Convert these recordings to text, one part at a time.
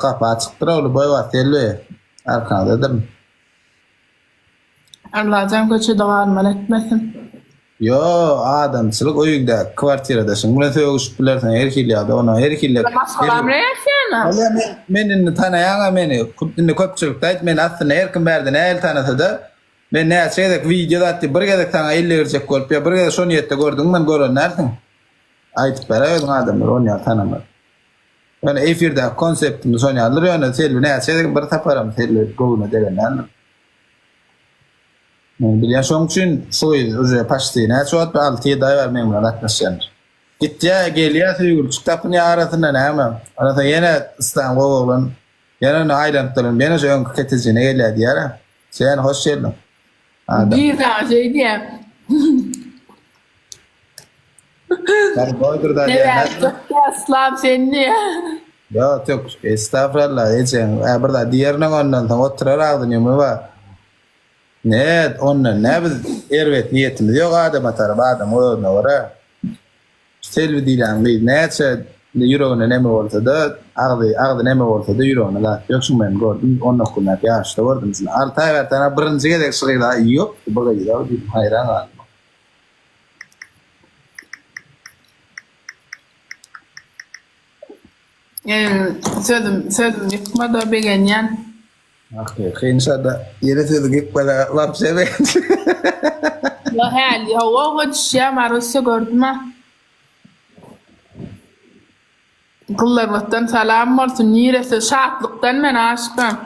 Kapı açıktır oğlu boy var telli. Arkana dedim. Allah'tan kötü dağılman etmesin. Yo adamçılık oyunda kvartiradasın. Buna söğüş bilersen herkili ya da ona herkili. Maskalam ne yapıyorsun? Hala menini tanıyan meni. Kutini köpçülükte et men aslında herkim berdi ne el tanısa da men ne şeydek videoda attı bir gedek sana 50 verecek golp ya bir gedek son yette gördün men görün nereden? Aytıp beraber adamlar onu ya tanımaz. Yani efirde konseptimiz son alır yani selvi ne şeydek bir taparam selvi goluna degenler. Biliyor son için soy ucu paştı ne çoğut 6-7 ay var memnun atmışlar. Gitti ya geliyor sevgili kitapın ya arasında ne ama arasında yine İstanbul'un yine Ayland'ların yine şu ön ketizine geliyor diye ara. Sen hoş geldin. Bir daha şey diye. Ben boydur da Ne diye. verdi? Aslan seni. Yok yok estağfurullah geçen burada diğerine ondan sonra oturar aldın ya mı var. Ne ondan ne biz evet niyetimiz yok adam atar adam o ne var. Selvi dilen bir neyse Euro'nun ne mi olsa da ağdı ne mi olsa da Euro'nun da yoksun ben gördüm onun okuluna yaşta vardım mesela 6 ay vertana birinci gedek sırayla yok bu kadar bir hayran kaldım. Sözüm yıkmadı bir genyen. Okey, kıyınsa da yine söyledik bana laf seven. Ya hali hava geçişe marası gördüm ha. Kıllarlıktan salam olsun. Niresi şahatlıktan ben aşkım.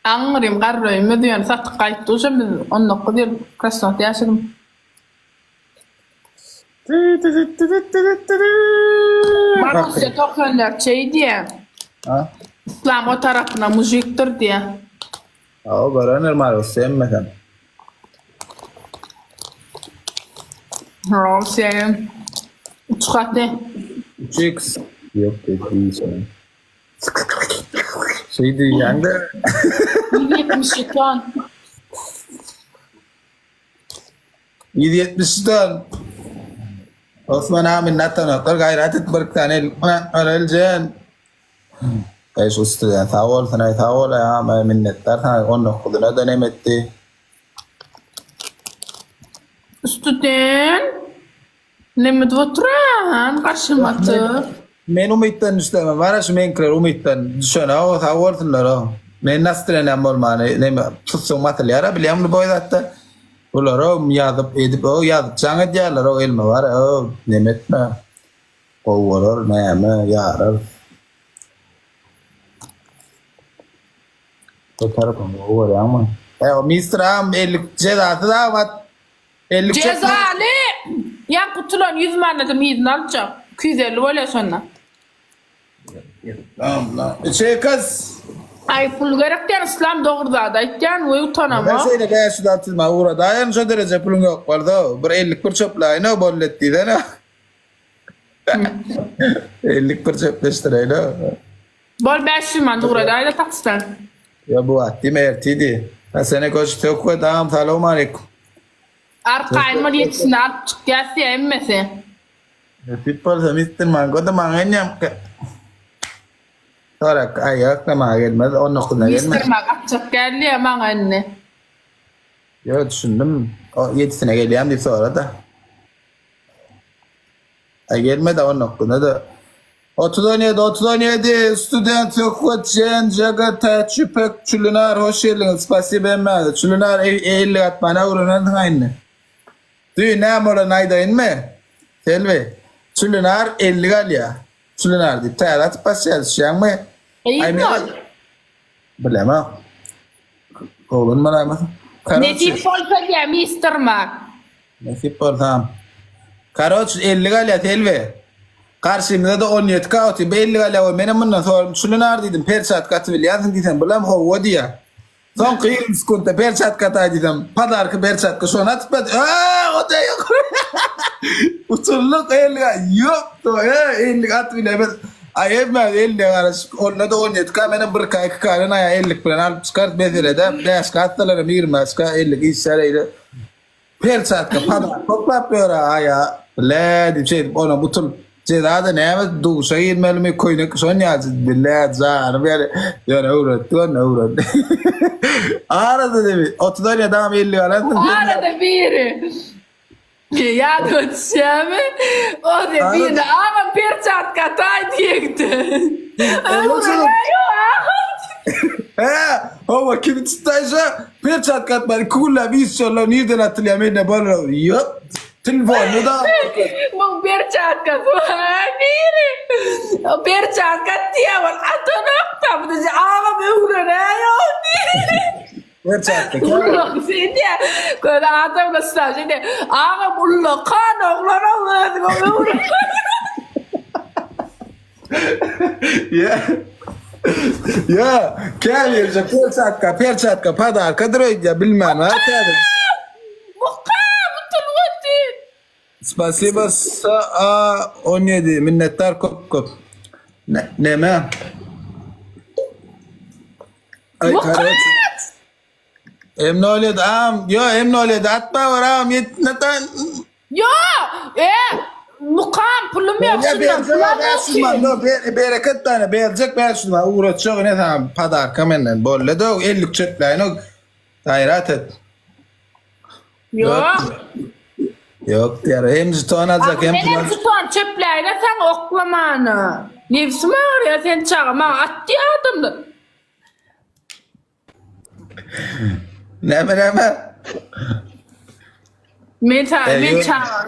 Anırım karrayım diyorsun. Sattık kayıttı olsa biz onunla kadar kasnat yaşadım. Marusya tokanlar şey diye. Ha? İslam o tarafına müziktir diye. O garanır maro sevmeden. Marusya. Çıkarttı. Chicks. Yok dedi şey. Şeydi yani. 70 ton. 770 ton. Osman Amin Natan gayret et bir tane aralcan. Eş usta tavol sana tavol ya minnettar sana onu kuduna dönem etti. Üstüden. Ne mi oturan? Karşımatı. Men umitten istemem. Var şu men krer umitten. Düşene o tavol sana. Men nastren amol mane ne tutsun materyal biliyorum bu boydatta. Ular o yazıp edip o yazıp canı diyorlar o ilmi var o nemetme. Kovurur ne yarar. O tarafım o var ama. O Mr. 50 cezası da var. 50 Cezalı. Ya kutulan 100 manatım yedin alacağım. 250 böyle sonra. Tamam lan. Şey kız. Ay pul gerekten İslam doğruda da itten ve Ben utanama. seni gaya şu da atılma uğra. Dayan şu derece pulun yok vardı. Bir 50 bir çöplayın o bolletti de ne? 50 bir çöpleştireydi. Bol 500 man doğruda da takstan. Ya bu atti mertiydi. Ha sene koş çok tamam selamun aleyküm. Arkayın mı yetişinde alıp çık gelse emmesi. People semistin mango da manganyam ke. Sonra ayak da gelmez onun okuluna gelmez. Mister Magat çık geldi ya bana anne. Ya düşündüm. O 7'sine geleyim diye sonra da. Ay gelmedi onun okuluna da. 37 student yok Jen Jagata Çüpek Çülünar hoş geldiniz. Spasibo emmedi. Çülünar 50 atmana uğranan aynı. Duyu ne amora naydayın mı? Selvi. Çülünar 50 galya. Çülünar di tayarat pasiyal şiyang mı? İyi mi? Bilemem. Oğlun mu rayma? Ne tip olsa diye Mister Mag. Nasip ortam. Karoç 50 galya Selvi. Karşımda da 17 kağıtı 50 galya var. Benim bundan sonra Çülünar dedim. Perçat katı biliyorsun dedim. Bilemem o diye. Son kıyım sıkıntı perçat kata dedim. Padarkı perçat kı sonra tıpat. O da yok. Uçurluk 50 yok da 50 at bile ben ayetmez 50 karış onunla da 17 ka benim bir kay karına ya 50 plan alıp çıkart bezirede beş katlarım 20 ka 50 işareyle perçat ka padar toplap yora aya le şey ona bütün Cezada neyme duşa girmelimi koynak Sonya billahi zar yani uğrat. Arada demiş. 30 adam 50 aradın. Arada biri. Ya dötsemi. O da biri ama bir çat katay diyekti. Hava kim tutaysa bir çat katmayı kulla bir sola niden hatırlayamayın bana yok. Telefonu da Bu bir çat katay biri. Bir çat kataya var. Atı nokta. Bu da ağam uğranıyor. bir çat katay. Ullak seni böyle adam da sınav şimdi ağam ullak kan oğlan Ya क्या verecek perçatka padarka droidya bilmem ha tabii. Mukam tulwatin. Spasiba sa'a 17 minnettar kop. Ne mi? Ay karat. Emnolid am yo emnolid atma var am yetnatan. Yo mukam pulum yok şundan. Bereket tane berecek ben şuna uğraşacak ne tamam padarka menden bolle de 50 çöplerini hayrat et. Yok ya hem tutan alacak hem Benim tutan çöplerine sen oklamanı. Nefsim var ya sen çağırma attı adımdı. ne? Men çağır.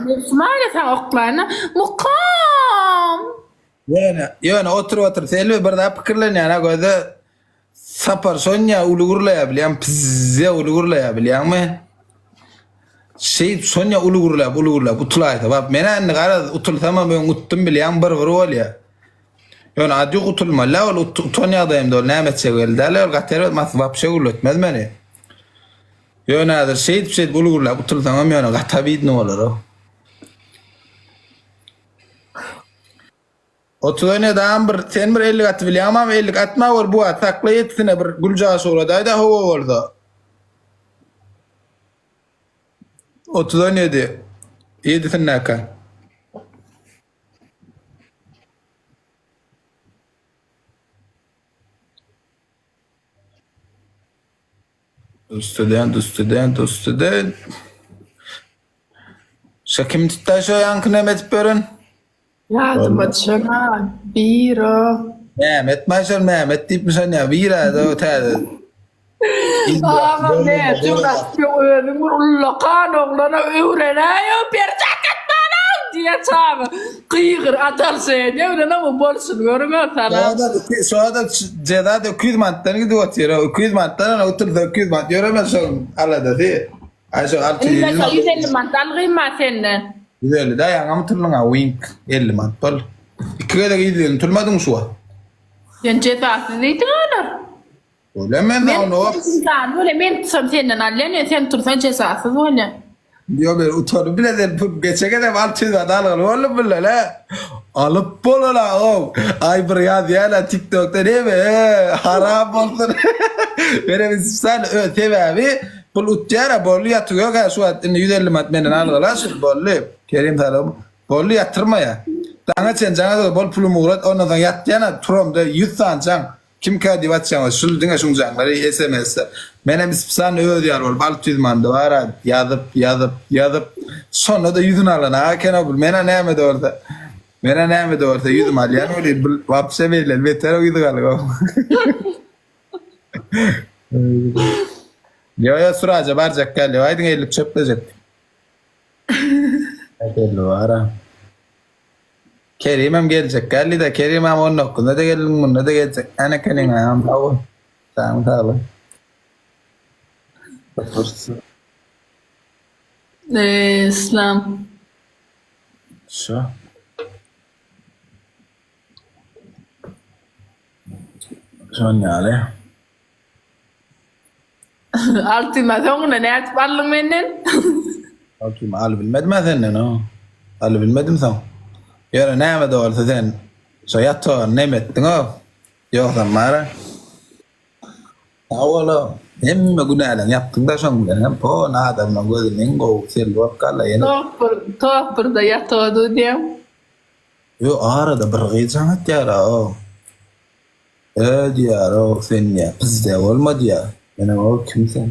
Nefsim var ya sen oklarına. Mukam. Yani otur selvi bir daha fikirlen yana koyda sapar Sonya ulugurlayabiliyor pizze ulugurlayabiliyor mı? Sonya ulugurlayıp utulaydı. Bak mena gara utul tamam ben uttum biliyorum bir ol ya. Yani adi utulma la ol Sonya dayım da ne metse geldi la ol gatero mas vap şey ulutmaz beni. Yani adır ulugurlayıp utul tamam yani gatabid ne olur o. Otuzane dağın sen bir 50 atı biliyorum ama 50 atma var bu atakla yetine bir gülcağı oradaydı hava orada. 37 7 tınaka. Student. Şakim tutaşo yankı met börün. Yardım açana bira. Mehmet maşar Mehmet deyip misin ya bira da o tadı. Ağam ne? Şurası öğrenim ullakan oğlana öğreniyor. Bir çakat bana diye çağır. Kıyıgır atar seni. Öğrenen mi bolsun görmüyor sana. Sonra Ceda'da 200 mantıdan gidiyor atıyor. 200 mantıdan oturdu 200 mantıdan. Yorumlasın Allah'da değil. Ayşe 600 İlla 150 mantıdan kıyma senden. 150 da yanım turluna wink 50 mantıdan. İki kere gidiyorsun turmadın şu an. Sen cezasız değildin olur. Öyle mi? Ben böyle ben tutsam senden allen sen tursan cezasız öyle. Diyor ben utanı bile de geçe kadar 600 mantıdan alır. Oğlum bile la. Alıp bolu la o. Ay bir ya diye la TikTok'ta değil mi? Haram olsun. Benim sen öte abi. Bul utcara bollu yatıyor ka şu an 150 mantıdan alırlar. Bollu. Kerim talım. Bollu yatırma ya. Dana sen cana bol pulum uğrat ondan sonra yatacağına turum da 100 tane kim kadi batacağım şul dinga şuncanları SMS'de. Benim ispan ödüyor ol 600 mandı var yazıp sonra da 100'ünü alana haken ol mena neyme de orada. Mena neyme de orada 100 mal yani öyle vapse verilir beter o 100 galiba. Ya suraca barcak geliyor aydın elip çöplecek. Hadi var. Kerim'im gelecek. Geldi de Kerim'im onun okulunda da gelin bunda da gelecek. Ana kenin ayağım tavu. Tamam. İslam. Şu. Şu ne ale? Altıma sonuna ne atparlım benden? Altıma alı bilmedim ben senin o. Alı bilmedim sen. Yara näme doğru sen? So yattor nemettin o. Yok zamara. Awala hemme gunalan yaptın da son gunalan po nada no godin ngo sel wakala yana. Topur da yatodu diyem. Yo arada bir gıйçaňat ýara o. Diýär o sen ýa bizde bolmady ýa. Mene o kimsen?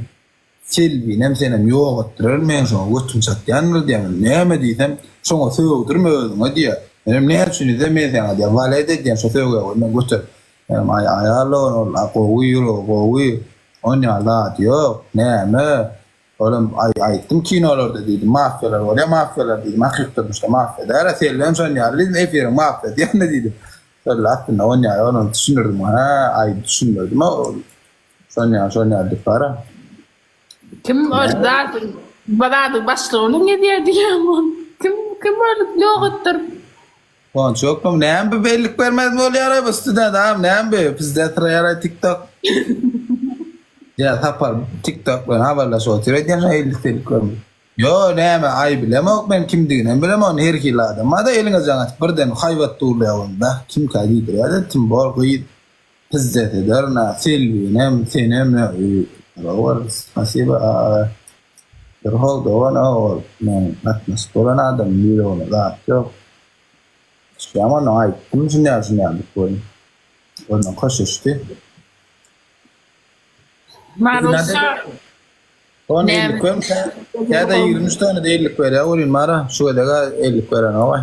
Selvi nem senem ýokatdyrar men şoňa götüm satýanlar diýem. Näme diýsem şoňa söwgdirme özüňe diýär. Menem näme üçin de men sana diýär. Valede diýen şo söwge men götür. Menem ayarlawan ol gowy. Onu ala diyor. Näme? Oğlum aytdım kinolarda dedim. Mafyalar var ya mafyalar dedim. Hakikaten işte mafyalar. Selem son yarlı efir mafya diye ne dedim. Öyle aslında onu düşünürdüm. Ay düşünürdüm. Son yardı para. Kim orada bana başlığını ne diye diyemem. Kim öyle yoktur. Kon çok mu? Näme bellik vermez mi oluyor? Bu student adam näme? Bizde tırayara TikTok. Ya tapar TikTok ben haberle soğutuyor. Diyen ellik görmüyor. Yo näme ay bilemok ben kim diýen bilemok her kil adam. Mada eliňe jaňat birden hayvat tuğlaýanda kim kadidir ya tim bol goýup pizzet ederna selvi nem senem ne war nasiba derhol dowana o men atmas bolan adam ýüregine zat ýok. Şama no ay kim şunýa koyun. Ondan koşuşdy. Marusa On 50 koyun ya da 23 tane de 50 koyar ya orin mara şu kadar 50 koyar ne var?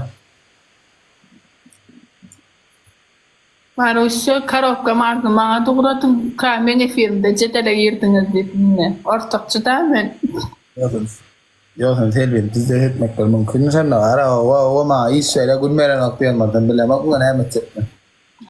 Marusa karovka marka bana doğratın kamene filmde cetele girdiniz dediğinde ortakçı da ben. Yok selvi bizde etmekler mümkün. Sen ne ara o ma iş şeyler günmeren aktiyan mardan bilemem bu ne hemen